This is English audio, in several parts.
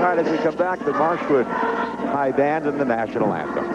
All right, as we come back, the Marshwood High Band and the National Anthem.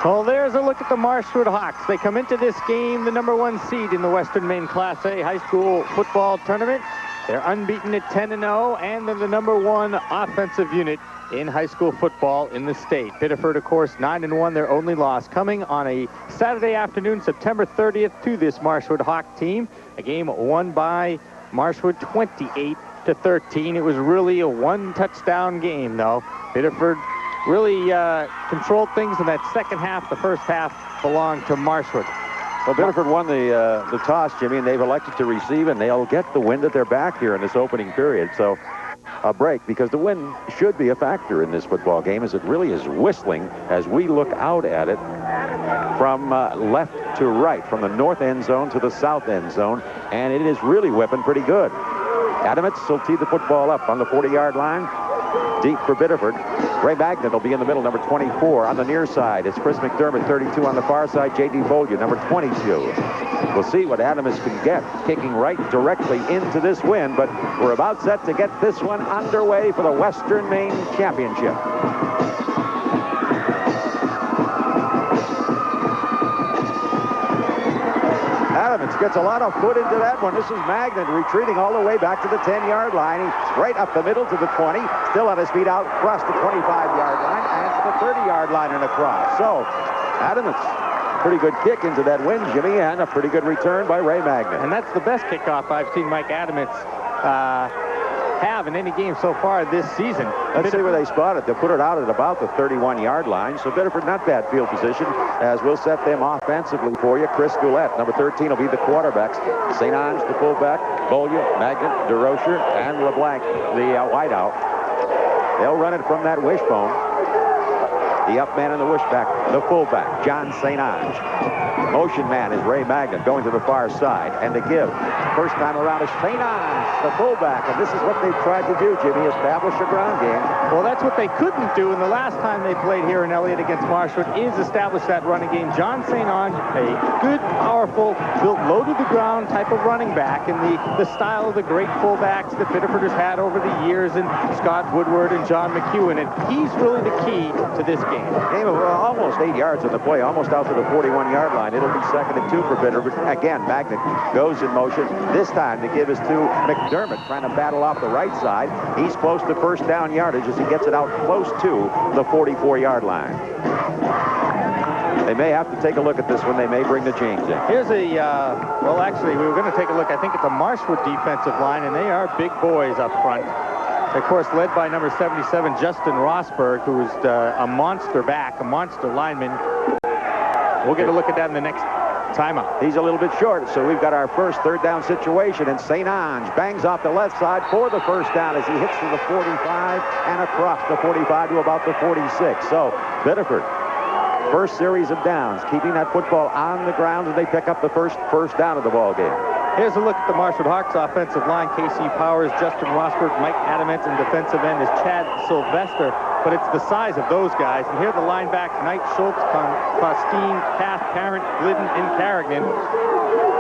Well, there's a look at the Marshwood Hawks. They come into this game the #1 seed in the Western Maine Class A high school football tournament. They're unbeaten at 10-0, and they're the #1 offensive unit in high school football in the state. Biddeford, of course, 9-1, their only loss, coming on a Saturday afternoon, September 30th, to this Marshwood Hawk team. A game won by Marshwood 28-13. It was really a one-touchdown game, though. Biddeford really controlled things in that second half. The first half belonged to Marshwood. Well, Biddeford won the toss, Jimmy, and they've elected to receive, and they'll get the wind at their back here in this opening period. So a break, because the wind should be a factor in this football game, as it really is whistling as we look out at it from left to right, from the north end zone to the south end zone, and it is really whipping pretty good. Adamits will tee the football up on the 40-yard line. Deep for Biddeford. Ray Magnet will be in the middle, number 24. On the near side, it's Chris McDermott, 32. On the far side, J.D. Bollier, number 22. We'll see what Adams can get, kicking right directly into this win, but we're about set to get this one underway for the Western Maine Championship. Adams gets a lot of foot into that one. This is Magnet retreating all the way back to the 10-yard line. He's right up the middle to the 20. Still on his feet out across the 25-yard line and to the 30-yard line and across. So Adams, pretty good kick into that win, Jimmy, and a pretty good return by Ray Magnet. And that's the best kickoff I've seen Mike Adams have in any game so far this season. Let's see where they spot it. They'll put it out at about the 31-yard line. So Biddeford, not bad field position, as we'll set them offensively for you. Chris Goulet, number 13, will be the quarterbacks. St. Ange, the fullback. Bollier, Magnet, DeRocher, and LeBlanc, the wideout. They'll run it from that wishbone. The up man and the wishback, the fullback, John St. Ange. Motion man is Ray Magnet going to the far side. And to give, first time around is St. Ange, the fullback. And this is what they've tried to do, Jimmy, establish a ground game. Well, that's what they couldn't do in the last time they played here in Elliott against Marshwood, is establish that running game. John St. Ange, a good, powerful, built low to the ground type of running back in the style of the great fullbacks that Biddeford has had over the years, and Scott Woodward and John McEwen. And he's really the key to this game. Game of almost 8 yards on the play, almost out to the 41-yard line. It'll be 2nd and 2 for Biddeford. Again, Magnet goes in motion. This time the give is to McDermott, trying to battle off the right side. He's close to first down yardage as he gets it out close to the 44-yard line. They may have to take a look at this one. They may bring the change in. Here's a, well, actually, we were going to take a look, I think, at the Marshwood defensive line, and they are big boys up front. Of course, led by number 77, Justin Rosberg, who is a monster back, a monster lineman. We'll get a look at that in the next timeout. He's a little bit short, so we've got our first third down situation, and St. Ange bangs off the left side for the first down as he hits to the 45 and across the 45 to about the 46. So Biddeford, first series of downs, keeping that football on the ground as they pick up the first down of the ball game. Here's a look at the Marshwood Hawks offensive line. Casey Powers, Justin Rosberg, Mike Adamits, and defensive end is Chad Sylvester. But it's the size of those guys. And here are the linebacks: Knight, Schultz, Costine, Taft, Parent, Glidden, and Carrigan.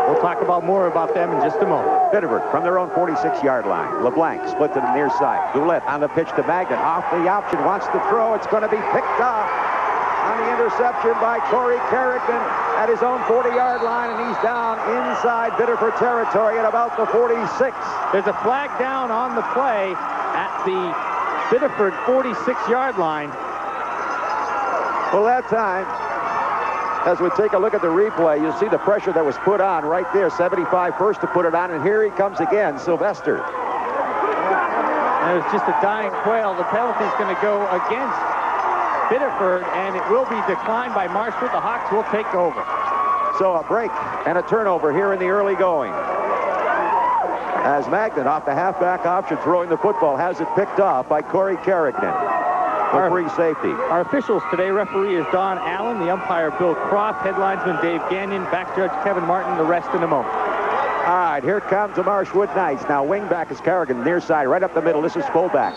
We'll talk about more about them in just a moment. Biddeford from their own 46-yard line. LeBlanc split to the near side. Goulet on the pitch to Magnet. Off the option, wants to throw. It's going to be picked off on the interception by Corey Carrigan at his own 40-yard line, and he's down inside Biddeford territory at about the 46. There's a flag down on the play at the Biddeford 46-yard line. Well, that time, As we take a look at the replay, you'll see the pressure that was put on right there. 75 first to put it on, and here he comes again, Sylvester. It was just a dying quail. The penalty is going to go against Biddeford, and it will be declined by Marshwood. The Hawks will take over. So a break and a turnover here in the early going. As Magnan, off the halfback option, throwing the football, has it picked off by Corey Carrigan. For free safety. Our officials today, referee is Don Allen, the umpire Bill Croft, headlinesman Dave Gagnon, back judge Kevin Martin, the rest in a moment. All right, here comes the Marshwood Knights. Now wing back is Carrigan, near side, right up the middle. This is fullback.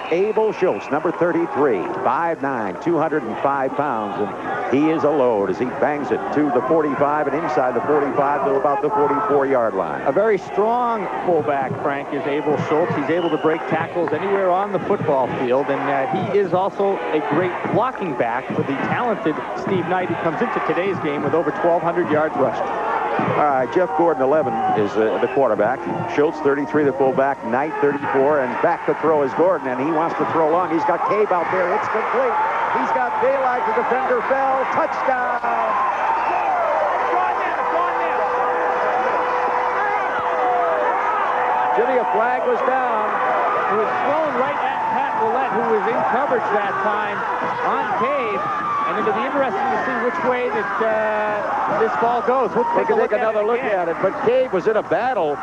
Abel Schultz, number 33, 5'9", 205 pounds, and he is a load as he bangs it to the 45 and inside the 45 to about the 44-yard line. A very strong fullback, Frank, is Abel Schultz. He's able to break tackles anywhere on the football field, and he is also a great blocking back for the talented Steve Knight, who comes into today's game with over 1,200 yards rushing. All right, Jeff Gordon, 11, is the quarterback. Schultz, 33, the fullback. Knight, 34, and back to throw is Gordon, and he wants to throw long. He's got Cave out there. It's complete. He's got daylight. The defender fell. Touchdown. Jimmy, a flag was down. It was thrown right at Pat Willett, who was in coverage that time on Cave. And it'll be interesting to see which way that this ball goes. We'll take another look at it. But Cave was in a battle.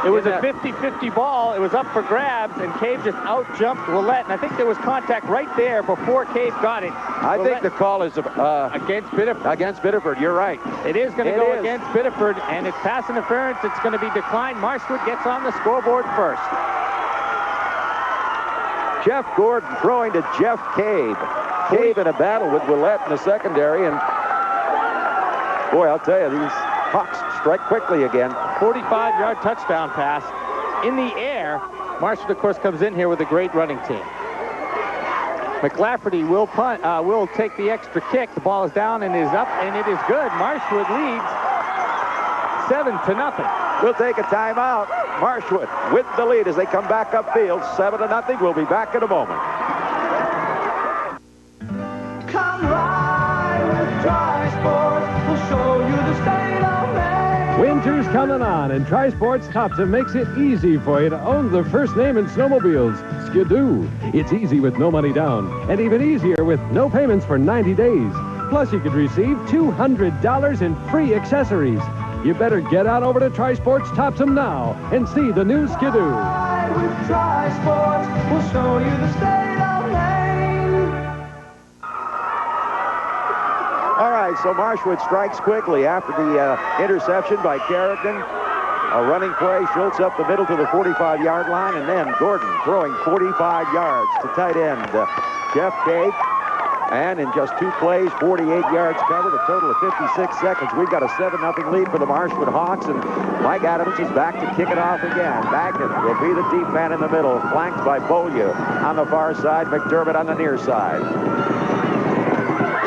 It was a 50-50 ball. It was up for grabs, and Cave just out-jumped Willett. And I think there was contact right there before Cave got it. I think the call is against Biddeford. Against Biddeford, you're right. It is going to go against Biddeford, and it's pass interference. It's going to be declined. Marshwood gets on the scoreboard first. Jeff Gordon throwing to Jeff Cave. Cave in a battle with Willett in the secondary, and boy, I'll tell you, these Hawks strike quickly again. 45-yard touchdown pass in the air. Marshwood, of course, comes in here with a great running team. McLafferty will punt, will take the extra kick. The ball is down and is up, and it is good. Marshwood leads 7-0. We'll take a timeout. Marshwood with the lead as they come back upfield. 7-0. We'll be back in a moment. Winter's coming on, and Tri-Sports Topsom makes it easy for you to own the first name in snowmobiles, Skidoo. It's easy with no money down, and even easier with no payments for 90 days. Plus, you could receive $200 in free accessories. You better get on over to Tri-Sports Topsom now and see the new Skidoo. With Tri-Sports, we'll show you the state of Maine. All right, so Marshwood strikes quickly after the interception by Carrigan. A running play, Schultz up the middle to the 45-yard line, and then Gordon throwing 45 yards to tight end Jeff Cave. And in just 2 plays, 48 yards covered, a total of 56 seconds. We've got a 7-0 lead for the Marshwood Hawks, and Mike Adams is back to kick it off again. Magnan will be the deep man in the middle, flanked by Beaulieu on the far side, McDermott on the near side.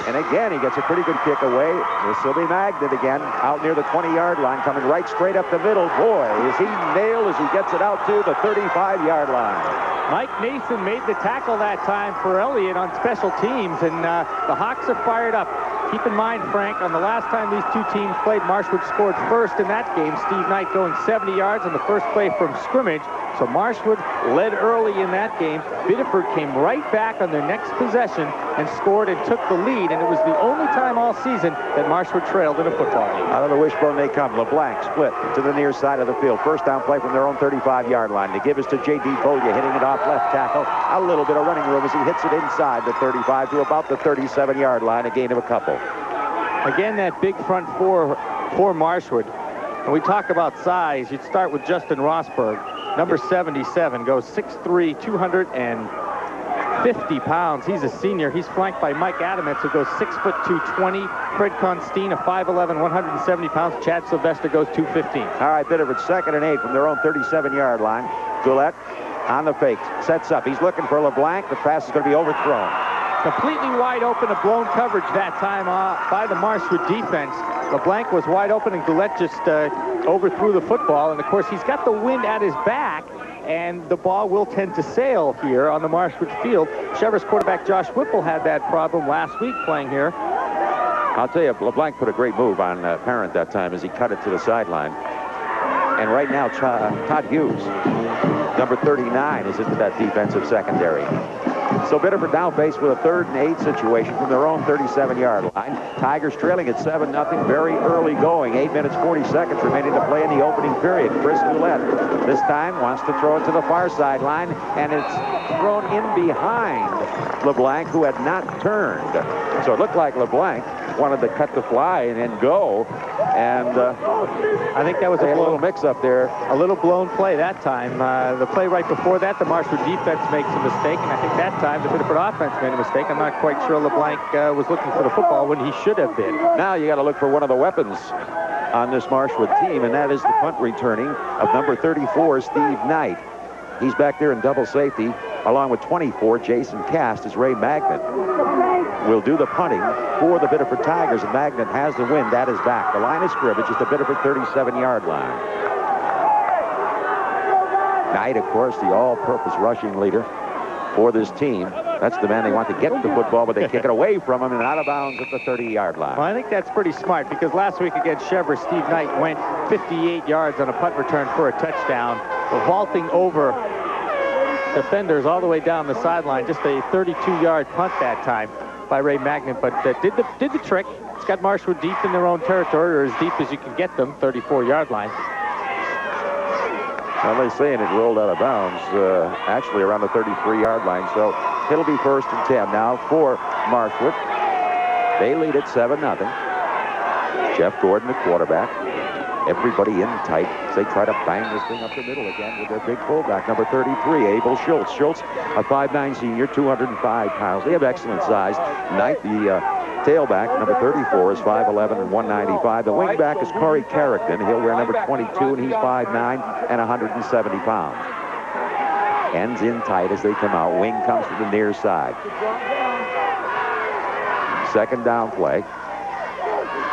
And again, he gets a pretty good kick away. This will be Magnan again, out near the 20-yard line, coming right straight up the middle. Boy, is he nailed as he gets it out to the 35-yard line. Mike Nason made the tackle that time for Elliott on special teams, and the Hawks are fired up. Keep in mind, Frank, on the last time these two teams played, Marshwood scored first in that game. Steve Knight going 70 yards on the first play from scrimmage. So Marshwood led early in that game. Biddeford came right back on their next possession and scored and took the lead, and it was the only time all season that Marshwood trailed in a football game. Out of the wishbone they come. LeBlanc split to the near side of the field. First down play from their own 35-yard line. They give us to J.D. Beaulieu, hitting it off left tackle. A little bit of running room as he hits it inside the 35 to about the 37-yard line, a gain of a couple. Again, that big front four for Marshwood. When we talk about size, you'd start with Justin Rosberg. Number 77, goes 6'3", 250 pounds. He's a senior. He's flanked by Mike Adamets, who goes 6'2", 220. Fred Constine, a 5'11", 170 pounds. Chad Sylvester goes 215. All right, Biddeford 2nd and 8 from their own 37-yard line. Goulet on the fake, sets up. He's looking for LeBlanc. The pass is going to be overthrown. Completely wide open, a blown coverage that time by the Marshwood defense. LeBlanc was wide open, and Goulet just overthrew the football. And, of course, he's got the wind at his back, and the ball will tend to sail here on the Marshwood field. Chever's quarterback Josh Whipple had that problem last week playing here. I'll tell you, LeBlanc put a great move on Parent that time as he cut it to the sideline. And right now, Todd Hughes, number 39, is into that defensive secondary. So Biddeford now faced with a 3rd and 8 situation from their own 37-yard line. Tigers trailing at 7-0, very early going. 8 minutes, 40 seconds remaining to play in the opening period. Chris Goulet this time wants to throw it to the far sideline, and it's thrown in behind LeBlanc, who had not turned. So it looked like LeBlanc wanted to cut the fly and then go. And I think that was a little mix-up there. A little blown play that time. The play right before that, the Marshwood defense makes a mistake, and I think that time the Biddeford offense made a mistake. I'm not quite sure LeBlanc was looking for the football when he should have been. Now you got to look for one of the weapons on this Marshwood team, and that is the punt returning of number 34, Steve Knight. He's back there in double safety, along with 24, Jason Cast, as Ray Magnet will do the punting for the Biddeford Tigers, and Magnet has the win. That is back. The line of scrimmage is the Biddeford 37-yard line. Knight, of course, the all-purpose rushing leader for this team. That's the man they want to get the football, but they kick it away from him and out of bounds at the 30-yard line. Well, I think that's pretty smart, because last week against Chevre, Steve Knight went 58 yards on a punt return for a touchdown, vaulting over defenders all the way down the sideline. Just a 32-yard punt that time by Ray Magnet, but did the trick. It's got Marshwood deep in their own territory, or as deep as you can get them, 34-yard line. Well, they're saying it rolled out of bounds, actually around the 33-yard line, so it'll be 1st and 10 now for Marshwood. They lead at 7-0. Jeff Gordon, the quarterback. Everybody in tight as they try to bang this thing up the middle again with their big fullback, number 33, Abel Schultz. Schultz, a 5'9" senior, 205 pounds. They have excellent size. Knight, the tailback, number 34, is 5'11" and 195. The wingback is Corey Carrickton. He'll wear number 22, and he's 5'9" and 170 pounds. Ends in tight as they come out. Wing comes to the near side. 2nd down play.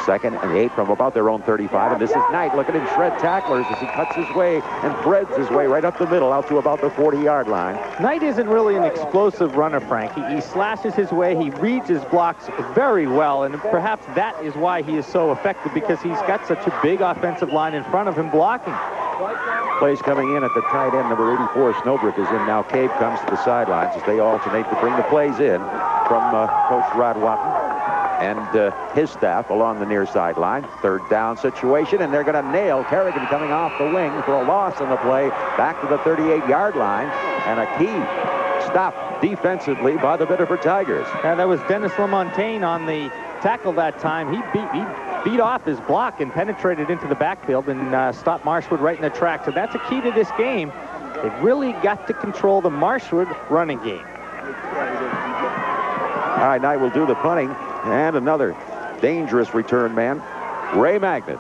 2nd and 8 from about their own 35, and this is Knight. Look at him shred tacklers as he cuts his way and threads his way right up the middle out to about the 40-yard line. Knight isn't really an explosive runner, Frank. He slashes his way, he reads his blocks very well, and perhaps that is why he is so effective, because he's got such a big offensive line in front of him blocking. Plays coming in at the tight end, number 84, Snowbrook is in now. Cave comes to the sidelines as they alternate to bring the plays in from Coach Rod Watton and his staff along the near sideline. 3rd down situation, and they're going to nail Kerrigan coming off the wing for a loss on the play back to the 38-yard line, and a key stop defensively by the Biddeford Tigers. And that was Dennis LaMontagne on the tackle that time. He beat off his block and penetrated into the backfield and stopped Marshwood right in the track. So that's a key to this game. They've really got to control the Marshwood running game. All right, Knight will do the punting. And another dangerous return man, Ray Magnet,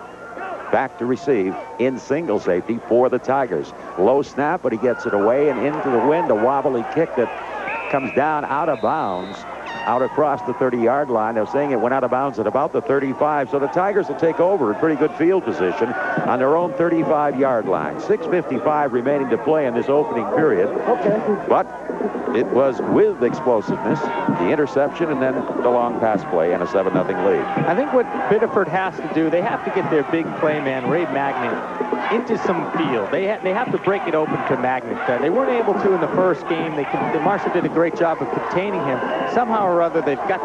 back to receive in single safety for the Tigers. Low snap, but he gets it away and into the wind. A wobbly kick that comes down out of bounds, out across the 30-yard line. They're saying it went out of bounds at about the 35, so the Tigers will take over in pretty good field position on their own 35-yard line. 6:55 remaining to play in this opening period. But it was with explosiveness, the interception, and then the long pass play, and a 7-0 lead. I think what Biddeford has to do, they have to get their big play man, Ray Magnet, into some field. They have to break it open to Magnet. They weren't able to in the first game. The Marshall did a great job of containing him. Somehow or other, they've got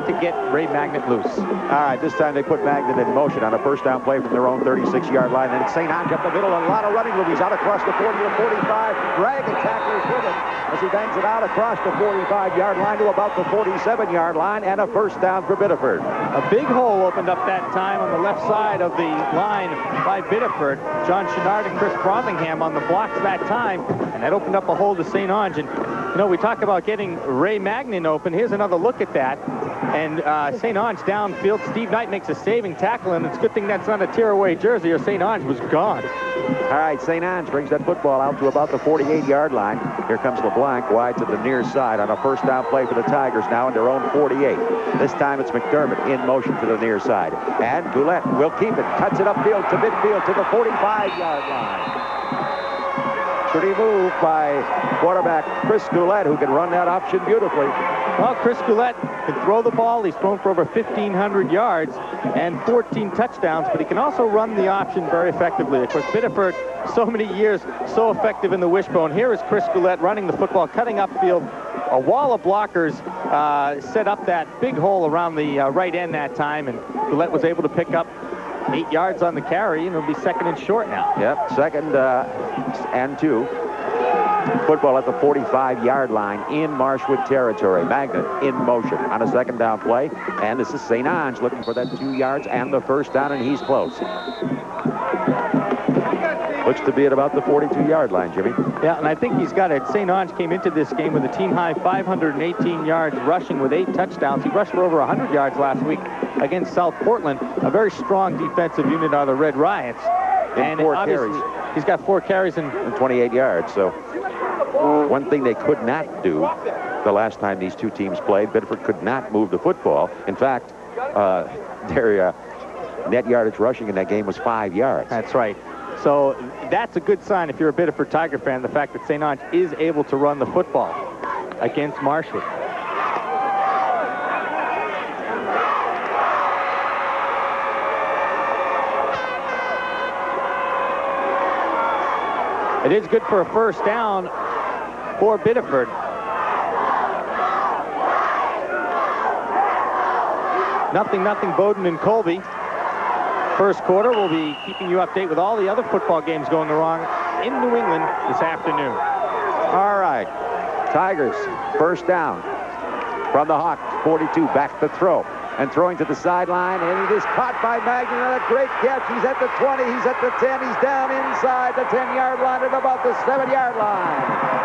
to get Ray Magnet loose. All right, this time they put Magnet in motion on a 1st down play from their own 36-yard line. And it's St. Ange up the middle, and a lot of running room. He's out across the 40 to 45. Dragging tacklers with him as he bangs it out across the 45-yard line to about the 47-yard line, and a 1st down for Biddeford. A big hole opened up that time on the left side of the line by Biddeford. John Chenard and Chris Brothingham on the blocks that time, and that opened up a hole to St. Ange. And, you know, we talk about getting Ray Magnin open. Here's another look at that. And St. Ange downfield. Steve Knight makes a saving tackle, and it's a good thing that's not a tear-away jersey, or St. Ange was gone. All right, St. Ange brings that football out to about the 48-yard line. Here comes LeBlanc wide to the near side on a 1st down play for the Tigers now in their own 48. This time it's McDermott in motion to the near side. And Goulet will keep it, cuts it upfield to midfield to the 45-yard line. Pretty move by quarterback Chris Goulet, who can run that option beautifully. Well, Chris Goulet can throw the ball. He's thrown for over 1,500 yards and 14 touchdowns, but he can also run the option very effectively. Of course, Biddeford, so many years, so effective in the wishbone. Here is Chris Goulet running the football, cutting upfield. A wall of blockers set up that big hole around the right end that time, and Goulet was able to pick up 8 yards on the carry, and it'll be 2nd and short now. Yep, 2nd and 2. Football at the 45-yard line in Marshwood territory. Magnet in motion on a 2nd down play, and this is St. Ange looking for that 2 yards and the 1st down, and he's close. Looks to be at about the 42-yard line, Jimmy. Yeah, and I think he's got it. St. Ange came into this game with a team-high 518 yards rushing with 8 touchdowns. He rushed for over 100 yards last week against South Portland, a very strong defensive unit out of the Red Riots. And 4 carries. He's got 4 carries and 28 yards. So one thing they could not do the last time these two teams played, Biddeford could not move the football. In fact, their net yardage rushing in that game was 5 yards. That's right. So that's a good sign if you're a Biddeford Tiger fan, the fact that St. Ange is able to run the football against Marshwood. It is good for a 1st down for Biddeford. Nothing, Bowdoin and Colby. First quarter, we'll be keeping you updated with all the other football games going along in New England this afternoon. All right. Tigers, 1st down from the Hawks, 42, back to throw. And throwing to the sideline, and it is caught by Magnan, and a great catch. He's at the 20, he's at the 10, he's down inside the 10-yard line at about the 7-yard line.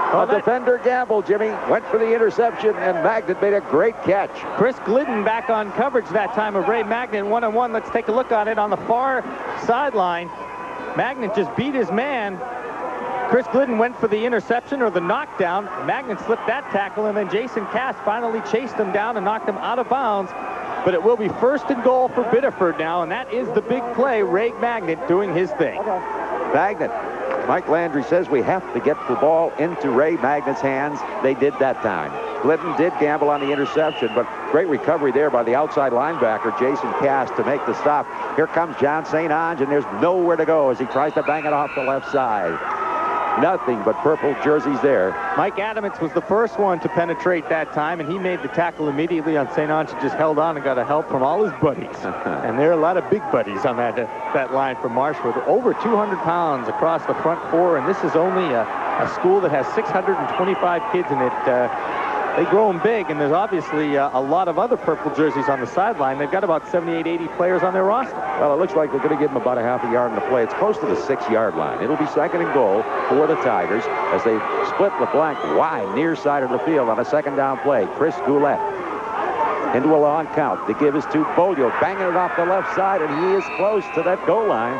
A defender gambled, Jimmy, went for the interception, and Magnan made a great catch. Chris Glidden back on coverage that time of Ray Magnan, one-on-one. Let's take a look at it on the far sideline. Magnan just beat his man. Chris Glidden went for the interception or the knockdown. Magnan slipped that tackle, and then Jason Cass finally chased him down and knocked him out of bounds. But it will be 1st and goal for Biddeford now, and that is the big play. Ray Magnan doing his thing. Magnan. Mike Landry says we have to get the ball into Ray Magnet's hands. They did that time. Glidden did gamble on the interception, but great recovery there by the outside linebacker, Jason Cass, to make the stop. Here comes John St. Ange, and there's nowhere to go as he tries to bang it off the left side. Nothing but purple jerseys there. Mike Adamits was the first one to penetrate that time, and he made the tackle immediately on St. Ange. Just held on and got a help from all his buddies. And there are a lot of big buddies on that line from Marshwood. Over 200 pounds across the front 4, and this is only a school that has 625 kids in it. They grow them big, and there's obviously a lot of other purple jerseys on the sideline. They've got about 78, 80 players on their roster. Well, it looks like they're going to give them about a half a yard in the play. It's close to the 6-yard line. It'll be 2nd and goal for the Tigers as they split LeBlanc wide near side of the field on a 2nd down play. Chris Goulet into a long count. The give is to Bolio, banging it off the left side, and he is close to that goal line.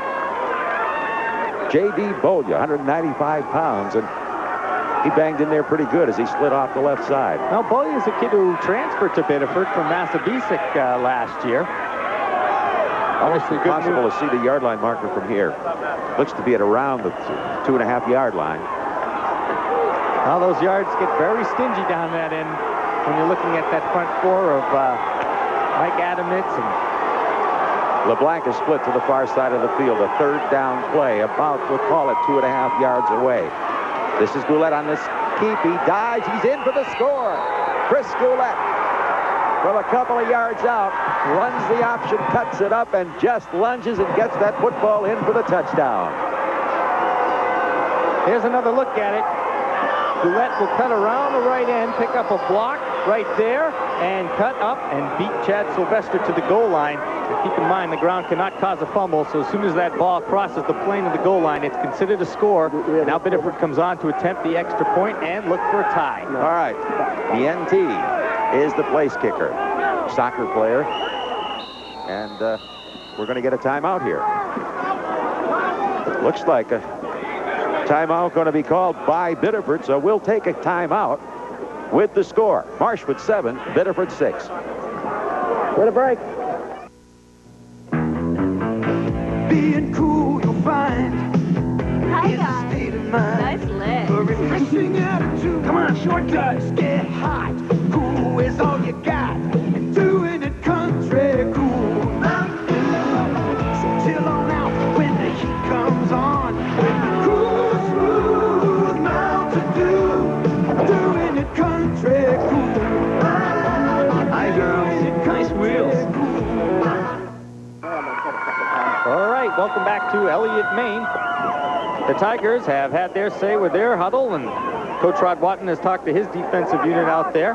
J.D. Bolio, 195 pounds, and he banged in there pretty good as he slid off the left side. Well, Bolio is a kid who transferred to Biddeford from Massabesic last year. Almost impossible to see the yard line marker from here. Looks to be at around the 2.5-yard line. Well, those yards get very stingy down that end when you're looking at that front 4 of Mike Adamits. And LeBlanc is split to the far side of the field. A 3rd down play, about, we'll call it 2.5 yards away. This is Goulet on this keep. He dives. He's in for the score. Chris Goulet from a couple of yards out runs the option, cuts it up, and just lunges and gets that football in for the touchdown. Here's another look at it. Goulet will cut around the right end, pick up a block right there, and cut up and beat Chad Sylvester to the goal line. And keep in mind, the ground cannot cause a fumble, so as soon as that ball crosses the plane of the goal line, it's considered a score. And now Biddeford comes on to attempt the extra point and look for a tie. All right. The NT is the place kicker. Soccer player. And we're going to get a timeout here. Looks like a timeout going to be called by Biddeford, so we'll take a timeout with the score. Marshwood 7, Biddeford 6. What a break. Being cool, you'll find. Hi, It's a guys. state of mind. Nice leg. A refreshing attitude. Come on, shortcuts. Get high. hot. Cool is all you got. And doing it country cool. Mountain Dew. So chill on out when the heat comes on. With the cool, smooth Mountain Dew. Doing it country cool. Hi, girls. Nice wheels. All right, welcome back to Elliott, Maine. The Tigers have had their say with their huddle, and Coach Rod Watton has talked to his defensive unit out there.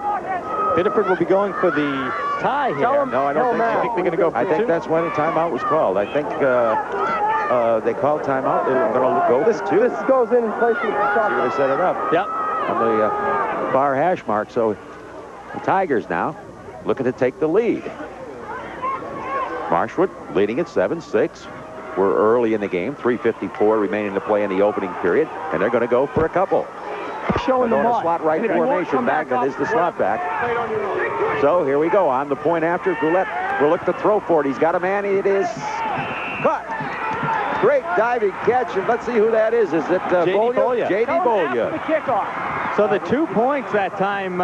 Biddeford will be going for the tie here. No, I don't think so. I think they're going to go for I think that's why the timeout was called. I think they called timeout. They're going to go this goes in place of the shot. See where they set it up. Yep. On the far hash mark. So the Tigers now looking to take the lead. Marshwood leading at 7-6. We're early in the game. 3:54 remaining to play in the opening period. And they're going to go for a couple. Showing They're the going to slot right formation. Magnet is the slot back. So here we go. On the point after. Goulet will look to throw for it. He's got a man. It is caught. Great diving catch. And let's see who that is. Is it Bolya? J.D. Bolya. The kickoff. So the 2 points that time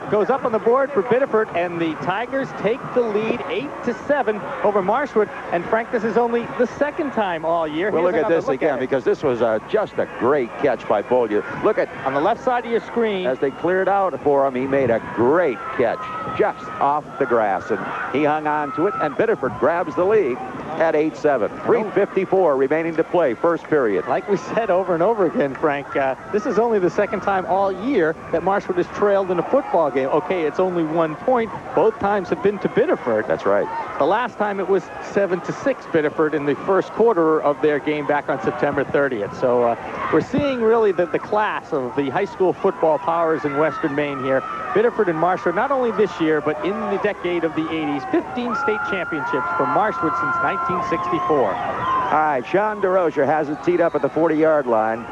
goes up on the board for Biddeford, and the Tigers take the lead 8-7 over Marshwood. And Frank, this is only the second time all year. We'll Here's look at this another again because this was just a great catch by Bolya. Look at on the left side of your screen. as they cleared out for him. He made a great catch just off the grass, and he hung on to it. And Biddeford grabs the lead at 8-7. 3:54 remaining to play, first period. Like we said over and over again, Frank, this is only the second time all year that Marshwood has trailed in a football game. Okay, it's only 1 point. Both times have been to Biddeford. That's right. The last time it was 7-6 Biddeford in the first quarter of their game back on September 30th. So we're seeing really the class of the high school football powers in Western Maine here. Biddeford and Marshwood, not only this year, but in the decade of the 80s, 15 state championships for Marshwood since 1964. All right, Sean DeRozier has it teed up at the 40-yard line.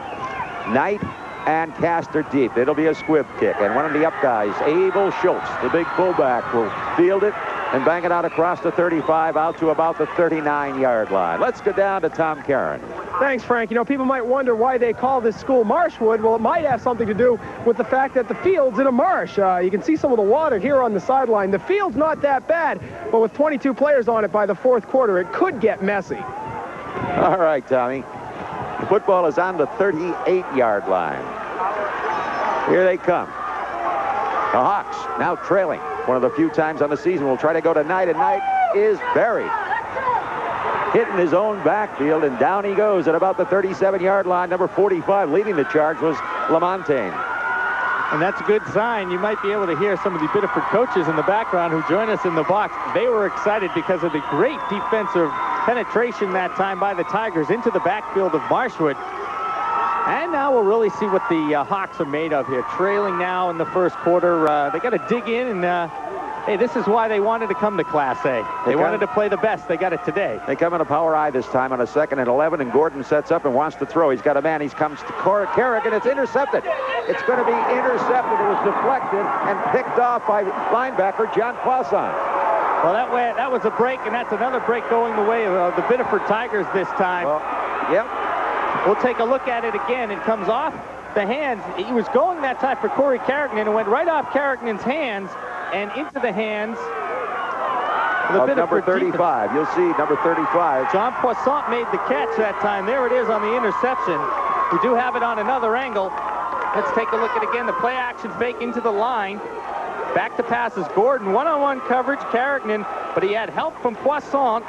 Knight and Castor deep. It'll be a squib kick. And one of the up guys, Abel Schultz, the big fullback, will field it and bang it out across the 35 out to about the 39-yard line. Let's go down to Tom Caron. Thanks, Frank. You know, people might wonder why they call this school Marshwood. Well, it might have something to do with the fact that the field's in a marsh. You can see some of the water here on the sideline. The field's not that bad, but with 22 players on it by the fourth quarter, it could get messy. All right, Tommy. The football is on the 38-yard line. Here they come. The Hawks now trailing. One of the few times on the season we'll try to go to Knight, and Knight is buried. Hitting his own backfield, and down he goes at about the 37-yard line. Number 45 leading the charge was Lamontagne. And that's a good sign. You might be able to hear some of the Biddeford coaches in the background who join us in the box. They were excited because of the great defensive penetration that time by the Tigers into the backfield of Marshwood. And now we'll really see what the Hawks are made of here. Trailing now in the first quarter. They got to dig in, and hey, this is why they wanted to come to Class A. They wanted to play the best. They got it today. They come in a power I this time on a 2nd and 11, and Gordon sets up and wants to throw. He's got a man. He comes to Carrick, and it's intercepted. It's going to be intercepted. It was deflected and picked off by linebacker John Poisson. Well, that was a break, and that's another break going the way of the Biddeford Tigers this time. Well, yep. We'll take a look at it again. It comes off the hands. He was going that time for Corey Carrigan, and it went right off Carrigan's hands and into the hands of number 35. Defense. You'll see number 35. John Poisson made the catch that time. There it is on the interception. We do have it on another angle. Let's take a look at it again. The play action fake into the line. Back to passes. Gordon, one-on-one coverage, Carrigan, but he had help from Poisson.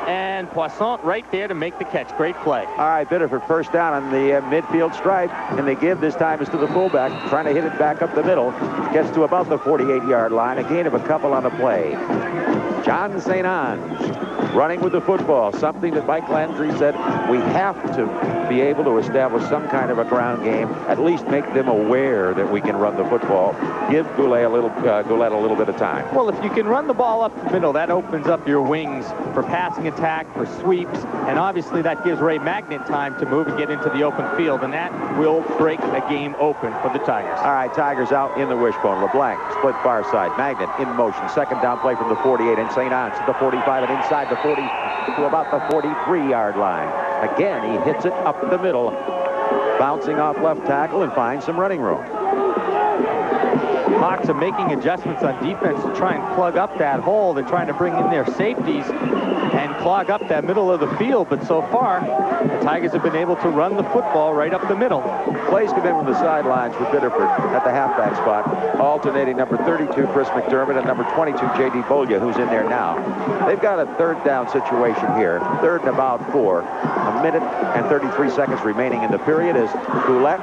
And Poisson right there to make the catch. Great play. All right, Biddeford first down on the midfield stripe. And they give this time is to the fullback, trying to hit it back up the middle. Gets to about the 48-yard line. A gain of a couple on the play. John St. Ange running with the football. Something that Mike Landry said we have to be able to establish some kind of a ground game. At least make them aware that we can run the football. Give Goulet a little bit of time. Well, if you can run the ball up the middle, that opens up your wings for passing attack, for sweeps, and obviously that gives Ray Magnet time to move and get into the open field, and that will break a game open for the Tigers. All right, Tigers out in the wishbone. LeBlanc split far side. Magnet in motion. Second down play from the 48, and St. Ange to the 45 and inside the 40 to about the 43-yard line. Again, he hits it up the middle, bouncing off left tackle and finds some running room. Hawks are making adjustments on defense to try and plug up that hole. They're trying to bring in their safeties and clog up that middle of the field. But so far, the Tigers have been able to run the football right up the middle. Plays come in from the sidelines for Biddeford at the halfback spot, alternating number 32, Chris McDermott, and number 22, J.D. Bolya, who's in there now. They've got a third down situation here, third and about 4. A minute and 33 seconds remaining in the period as Goulet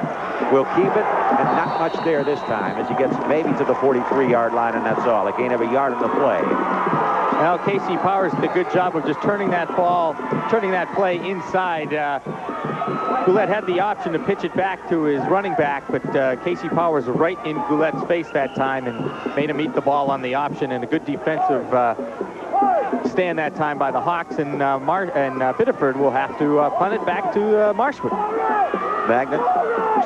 will keep it, and not much there this time as he gets maybe to the 43-yard line, and that's all. A gain of a yard in the play. Now Casey Powers did a good job of just turning that play inside. Goulet had the option to pitch it back to his running back, but Casey Powers right in Goulet's face that time and made him eat the ball on the option, and a good defensive stand that time by the Hawks, and Biddeford will have to punt it back to Marshwood. Magnet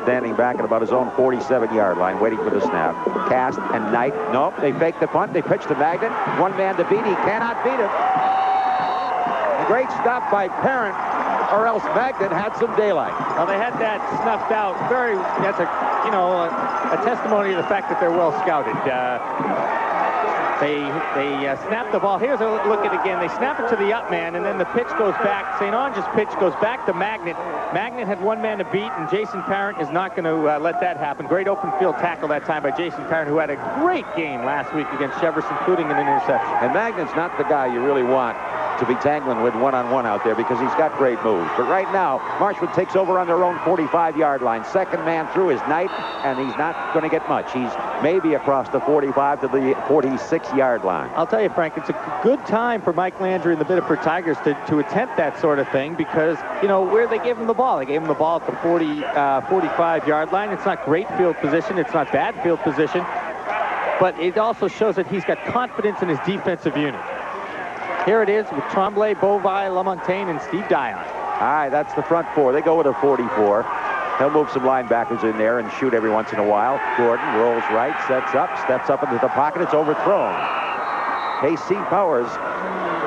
standing back at about his own 47-yard line, waiting for the snap. Cast and Knight. Nope, they fake the punt. They pitch to Magnet. One man to beat. He cannot beat him. A great stop by Parent, or else Magnet had some daylight. Well, they had that snuffed out. That's a testimony of the fact that they're well scouted. They snap the ball. Here's a look at it again. They snap it to the up man, and then the pitch goes back. St. Ange's pitch goes back to Magnet. Magnet had one man to beat, and Jason Parent is not going to let that happen. Great open field tackle that time by Jason Parent, who had a great game last week against Cheverus, including an interception. And Magnet's not the guy you really want to be tangling with one-on-one out there because he's got great moves. But right now, Marshwood takes over on their own 45-yard line. Second man through is Knight, and he's not going to get much. He's maybe across the 45 to the 46-yard line. I'll tell you, Frank, it's a good time for Mike Landry and the Biddeford Tigers to attempt that sort of thing because, where they gave him the ball. They gave him the ball at the 45-yard line. It's not great field position. It's not bad field position. But it also shows that he's got confidence in his defensive unit. Here it is with Tremblay, Beauvais, Lamontagne, and Steve Dion. All right, that's the front four. They go with a 44. He'll move some linebackers in there and shoot every once in a while. Gordon rolls right, sets up, steps up into the pocket. It's overthrown. Casey Powers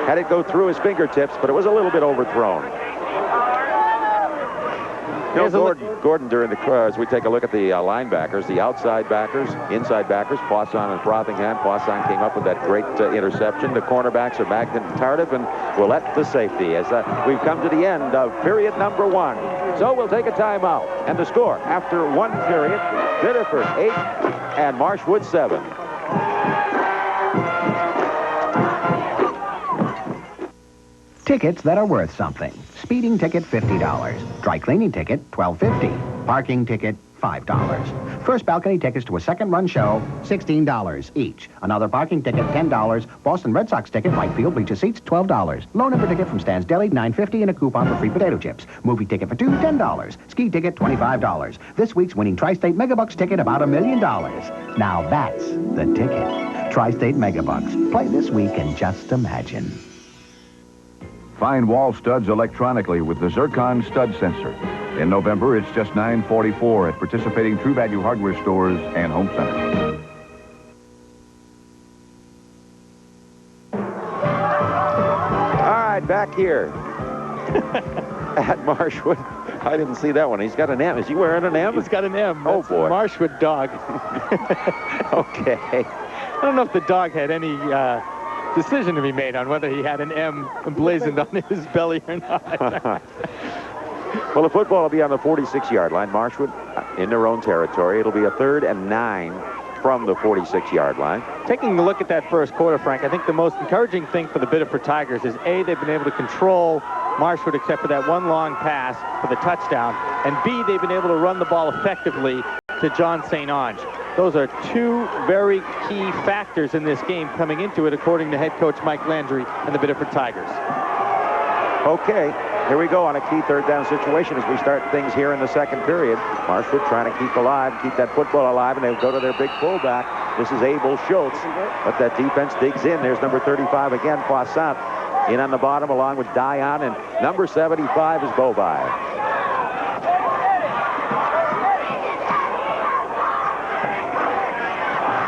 had it go through his fingertips, but it was a little bit overthrown. Gordon during the as we take a look at the linebackers, the outside backers, inside backers, Poisson and Frothingham. Poisson came up with that great interception. The cornerbacks are Magnet and Tardif, and Willett the safety as we've come to the end of period number 1. So we'll take a timeout. And the score after one period, Biddeford 8 and Marshwood 7. Tickets that are worth something. Speeding ticket, $50. Dry cleaning ticket, $12.50. Parking ticket, $5. First balcony tickets to a second-run show, $16 each. Another parking ticket, $10. Boston Red Sox ticket, right field, bleacher seats, $12. Low number ticket from Stan's Deli, $9.50, and a coupon for free potato chips. Movie ticket for 2, $10. Ski ticket, $25. This week's winning Tri-State Megabucks ticket, about $1 million. Now that's the ticket. Tri-State Megabucks. Play this week and just imagine. Find wall studs electronically with the Zircon stud sensor. In November, it's just $9.44 at participating True Value hardware stores and home centers. All right, back here at Marshwood. I didn't see that one. He's got an M. Is he wearing an M? He's got an M. Oh, That's boy. Marshwood dog. Okay. I don't know if the dog had any decision to be made on whether he had an M emblazoned on his belly or not. Well, the football will be on the 46-yard line. Marshwood in their own territory. It'll be a 3rd and 9 from the 46-yard line. Taking a look at that first quarter, Frank, I think the most encouraging thing for the Biddeford Tigers is, A, they've been able to control Marshwood except for that one long pass for the touchdown, and B, they've been able to run the ball effectively to John St. Ange. Those are two very key factors in this game coming into it, according to head coach Mike Landry and the Biddeford Tigers. Okay, here we go on a key 3rd down situation as we start things here in the second period. Marshwood trying to keep that football alive, and they'll go to their big fullback. This is Abel Schultz, but that defense digs in. There's number 35 again, Poisson, in on the bottom along with Dion, and number 75 is Beauvais.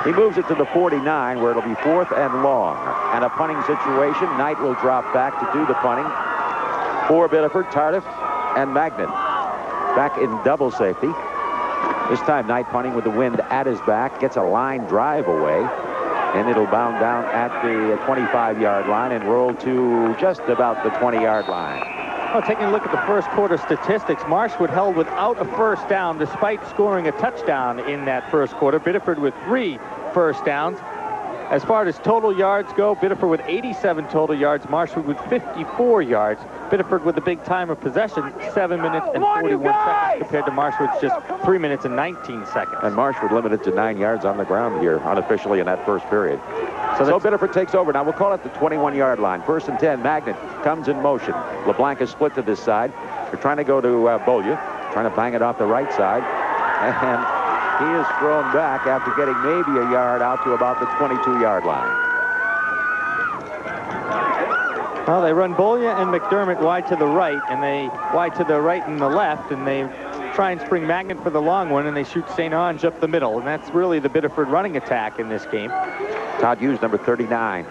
He moves it to the 49, where it'll be 4th and long. And a punting situation. Knight will drop back to do the punting. For Biddeford, Tardif and Magnet. Back in double safety. This time, Knight punting with the wind at his back, gets a line drive away, and it'll bound down at the 25-yard line and roll to just about the 20-yard line. Well, taking a look at the first quarter statistics, Marshwood held without a first down despite scoring a touchdown in that first quarter. Biddeford with 3 first downs. As far as total yards go, Biddeford with 87 total yards, Marshwood with 54 yards. Biddeford with a big time of possession, 7 minutes and 41 seconds compared to Marshwood's just 3 minutes and 19 seconds. And Marshwood limited to 9 yards on the ground here, unofficially in that first period. So Biddeford takes over. Now we'll call it the 21-yard line. 1st and 10, Magnet comes in motion. LeBlanc is split to this side. They're trying to go to Bolya, trying to bang it off the right side. And he is thrown back after getting maybe a yard out to about the 22-yard line. Well, they run Bolya and McDermott wide to the right, and they wide to the right and the left, and they try and spring Magnet for the long one, and they shoot St. Ange up the middle, and that's really the Biddeford running attack in this game. Todd Hughes, number 39.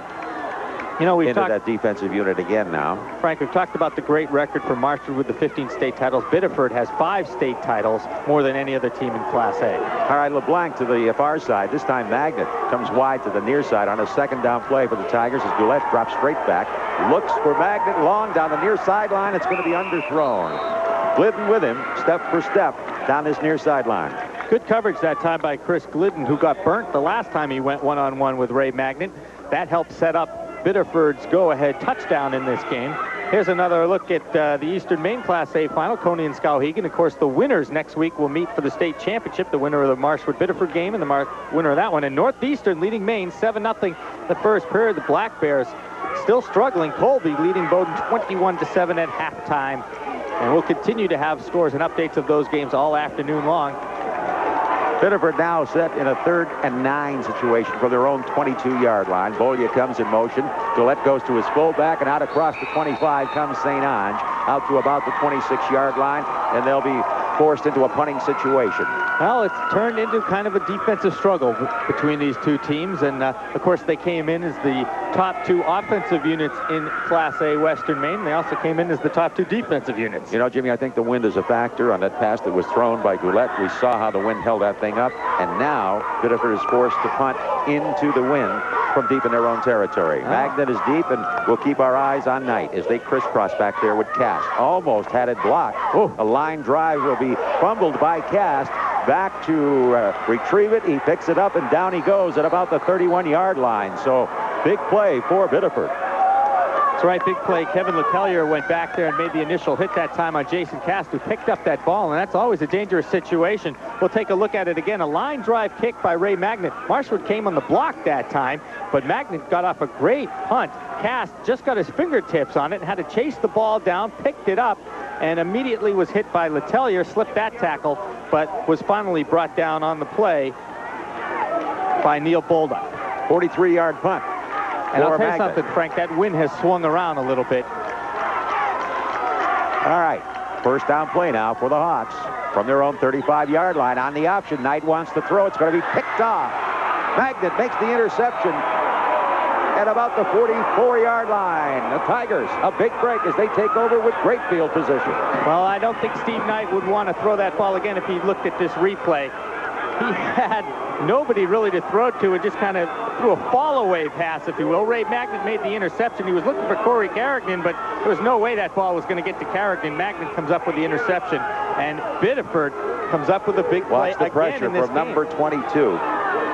You know, we've into talked that defensive unit again now. Frank, we've talked about the great record for Marshwood with the 15 state titles. Biddeford has 5 state titles, more than any other team in Class A. All right, LeBlanc to the far side. This time Magnet comes wide to the near side on a 2nd down play for the Tigers as Goulet drops straight back. Looks for Magnet long down the near sideline. It's going to be underthrown. Glidden with him, step for step, down this near sideline. Good coverage that time by Chris Glidden, who got burnt the last time he went one-on-one with Ray Magnet. That helped set up Biddeford's go-ahead touchdown in this game. Here's another look at the Eastern Maine Class A final, Coney and Skowhegan. Of course, the winners next week will meet for the state championship, the winner of the Marshwood-Biddeford game and the winner of that one. And Northeastern leading Maine 7-0 the first period. The Black Bears still struggling. Colby leading Bowdoin 21-7 at halftime. And we'll continue to have scores and updates of those games all afternoon long. Biddeford now set in a 3rd and 9 situation for their own 22-yard line. Bolya comes in motion. Gillette goes to his fullback, and out across the 25 comes St. Ange, out to about the 26-yard line, and they'll be forced into a punting situation. Well, it's turned into kind of a defensive struggle between these two teams, and of course they came in as the top 2 offensive units in Class A Western Maine. They also came in as the top 2 defensive units. You know, Jimmy, I think the wind is a factor on that pass that was thrown by Goulet. We saw how the wind held that thing up, and now Biddeford is forced to punt into the wind from deep in their own territory. Magnet is deep, and we'll keep our eyes on Knight as they crisscross back there with Cast. Almost had it blocked. A line drive will be fumbled by Cast. Back to retrieve it. He picks it up, and down he goes at about the 31-yard line. So big play for Biddeford. That's right, big play. Kevin LeTellier went back there and made the initial hit that time on Jason Cast, who picked up that ball, and that's always a dangerous situation. We'll take a look at it again. A line drive kick by Ray Magnet. Marshwood came on the block that time, but Magnet got off a great punt. Cast just got his fingertips on it and had to chase the ball down, picked it up, and immediately was hit by LeTellier, slipped that tackle, but was finally brought down on the play by Neil Bolduc. 43-yard punt. And I'll tell you something, Frank, that wind has swung around a little bit. All right, first down play now for the Hawks from their own 35-yard line. On the option, Knight wants to throw. It's going to be picked off. Magnet makes the interception at about the 44-yard line. The Tigers, a big break as they take over with great field position. Well, I don't think Steve Knight would want to throw that ball again if he looked at this replay. He had nobody really to throw to and just kind of threw a fall-away pass, if you will. Ray Magnet made the interception. He was looking for Corey Carrigan, but there was no way that ball was going to get to Carrigan. Magnet comes up with the interception, and Biddeford comes up with a big play again. Watch the pressure in this from number 22.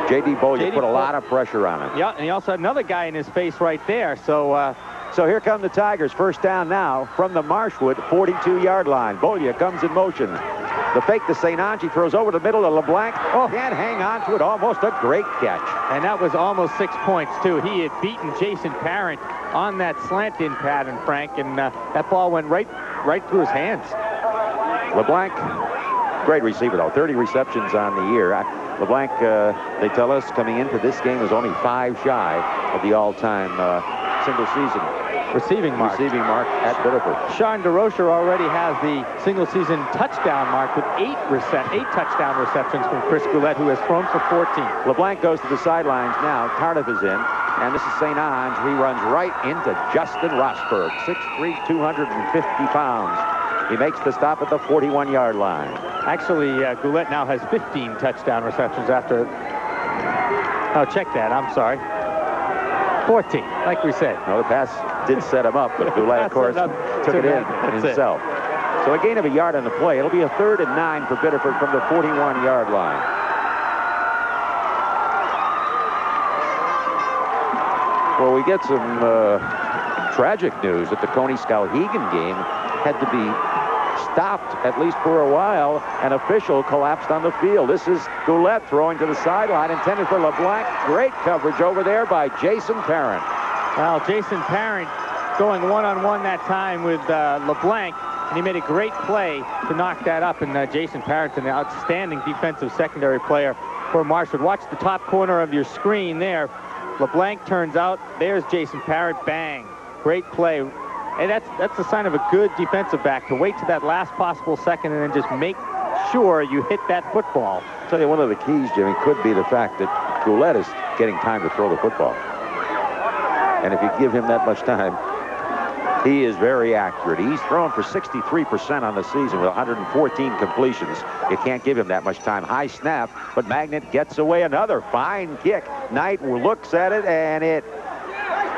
J.D. Bolya put a lot of pressure on him. Yeah, and he also had another guy in his face right there. So here come the Tigers. First down now from the Marshwood 42-yard line. Bolya comes in motion. The fake to St. Ange. He throws over the middle to LeBlanc. Can't hang on to it. Almost a great catch. And that was almost 6 points, too. He had beaten Jason Parent on that slant-in pattern, Frank, and that ball went right through his hands. LeBlanc, great receiver, though. 30 receptions on the year. LeBlanc, they tell us, coming into this game is only 5 shy of the all-time single-season receiving mark at Biddeford. Sean DeRocher already has the single-season touchdown mark with 8 touchdown receptions from Chris Goulet, who has thrown for 14. LeBlanc goes to the sidelines now. Tardif is in, and this is St. Ange. He runs right into Justin Rosberg, 6'3", 250 pounds. He makes the stop at the 41-yard line. Actually, Goulet now has 15 touchdown receptions after... Oh, check that. I'm sorry. 14, like we said. No, the pass did set him up, but Goulet, of course, took it in himself. So a gain of a yard on the play. It'll be a 3rd and 9 for Biddeford from the 41-yard line. Well, we get some tragic news that the Coney-Skowhegan game had to be stopped, at least for a while. An official collapsed on the field. This is Goulet throwing to the sideline, intended for LeBlanc. Great coverage over there by Jason Parent. Well, Jason Parent going one-on-one that time with LeBlanc, and he made a great play to knock that up. And Jason Parent, an outstanding defensive secondary player for Marshwood. Watch the top corner of your screen there. LeBlanc turns out. There's Jason Parent. Bang. Great play. And that's a sign of a good defensive back, to wait to that last possible second and then just make sure you hit that football. I'll tell you, one of the keys, Jimmy, could be the fact that Goulet is getting time to throw the football. And if you give him that much time, he is very accurate. He's thrown for 63% on the season with 114 completions. You can't give him that much time. High snap, but Magnet gets away. Another fine kick. Knight looks at it, and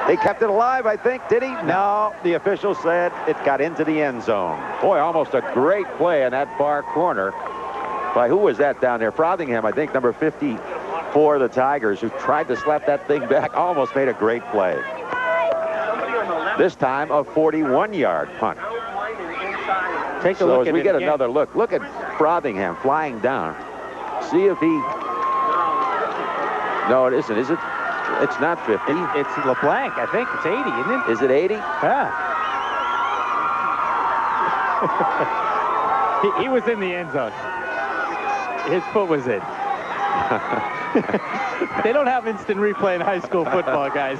they kept it alive, I think. Did he? No, the official said it got into the end zone. Boy, almost a great play in that far corner. By who was that down there? Frothingham, I think, number 54, the Tigers, who tried to slap that thing back, almost made a great play. This time, a 41-yard punt. Take a look as at we it get again. another look at Frothingham flying down. See if he... No, it isn't. Is it? It's not 50. It's LeBlanc. I think it's 80, isn't it? Is it 80? Yeah. he was in the end zone. His foot was in. They don't have instant replay in high school football, guys.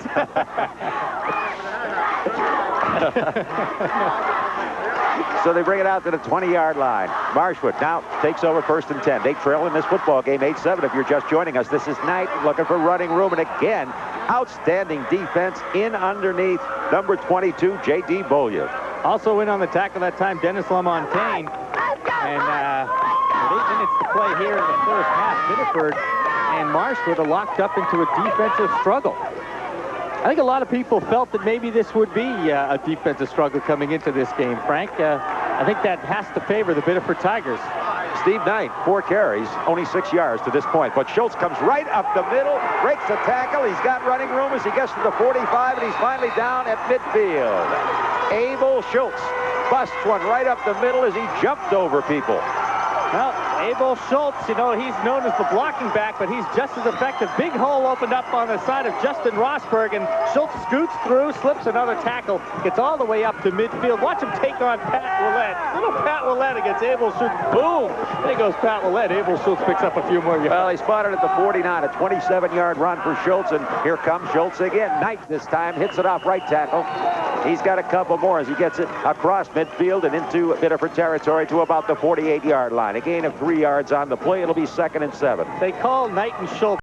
So they bring it out to the 20-yard line. Marshwood now takes over 1st and 10. They trail in this football game 8-7. If you're just joining us, this is Knight looking for running room. And again, outstanding defense in underneath number 22, J.D. Bollier. Also in on the tackle that time, Dennis LaMontagne. And with 8 minutes to play here in the first half, Biddeford and Marshwood are locked up into a defensive struggle. I think a lot of people felt that maybe this would be a defensive struggle coming into this game, Frank. I think that has to favor the Biddeford Tigers. Steve Knight, 4 carries, only 6 yards to this point. But Schultz comes right up the middle, breaks the tackle. He's got running room as he gets to the 45, and he's finally down at midfield. Abel Schultz busts one right up the middle as he jumped over people. Well, Abel Schultz, you know, he's known as the blocking back, but he's just as effective. Big hole opened up on the side of Justin Rosberg, and Schultz scoots through, slips another tackle, gets all the way up to midfield. Watch him take on Pat Willett. Little Pat Willett against Abel Schultz. Boom! There goes Pat Willett. Abel Schultz picks up a few more yards. Well, he spotted at the 49, a 27-yard run for Schultz, and here comes Schultz again. Knight this time hits it off right tackle. He's got a couple more as he gets it across midfield and into Biddeford territory to about the 48-yard line. A gain of 3 yards on the play. It'll be 2nd and 7. They call Knight and Schultz